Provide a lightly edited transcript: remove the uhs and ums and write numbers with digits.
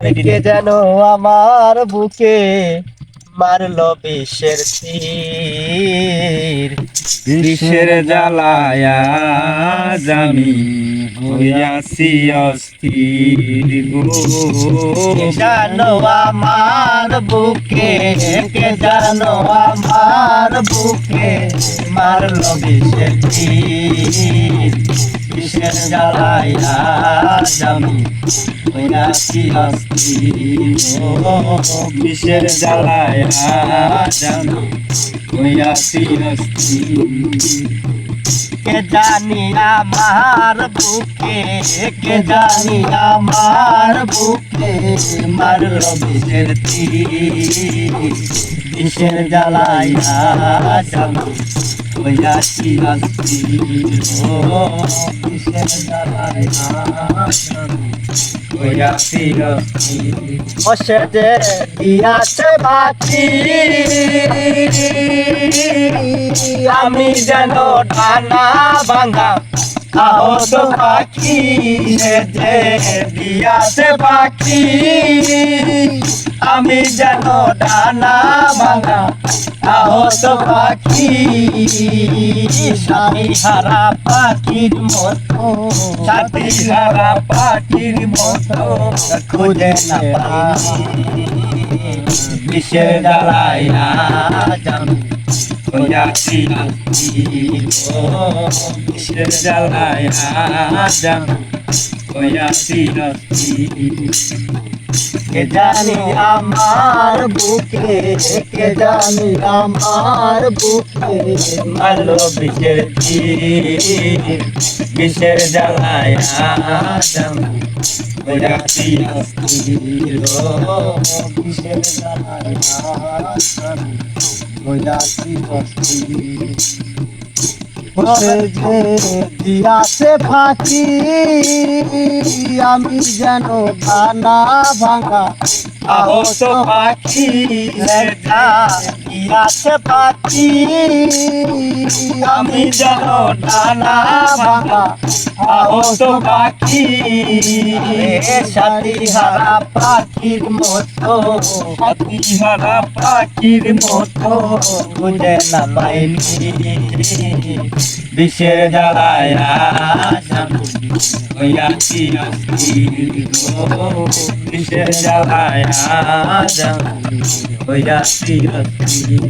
কে যেন আমার বুকে মারলো বিষের তীর। বিষের জ্বালায়া আমি হইয়াছি অস্থির গো। কে জানো আমার বুকে, কে জানো আমার বুকে মারলো বিষের তীর। বিষের জ্বালায় আমি হইয়াছি অস্থির। বিষের জ্বালায় আমি হইয়াছি অস্থির। কে জানি আমার বুকে, কে জানি আমার বুকে মারলো বিষের তীর। বিষের জ্বালায় আমি হইয়াছি অস্থির। বিষের জ্বালায় আমি হইয়াছি অস্থির। ও সে যে দিয়াছে বাকি, আমি যেন ডানা ভাঙা আহত পাখি। সে যে দিয়াছে পাখি, আমি যেন ডানা ভাঙা আহত পাখি। সাথী হারা পাখির মতো, সাথী হারা পাখির মতো খুঁজে না পাই। বিষের জ্বালায় আমি হইয়াছি অস্থির। বিষের জ্বালায় আমি হইয়াছি অস্থির। কে জানি আমার বুকে, কে জানি আমার বুকে মারলো বিষের তীর। বিষের জ্বালায় আমি হইয়াছি অস্থির। বিষের জ্বালায় আমি হইয়াছি অস্থির। সে যে দিয়াছে ফাঁকি, আমি যেন দানা ভাঙা আহত পাখি। দিয়াছে পাখি, আমি যেন দানা ভাঙা আহত পাখি। সাথী হারা পাখির মতো, সাথী হারা পাখির মতো খুঁজে না পাইনি। বিষের জ্বালায় আমি হইয়াছি অস্থির। বিষের জ্বালায় আমি হইয়াছি অস্থির।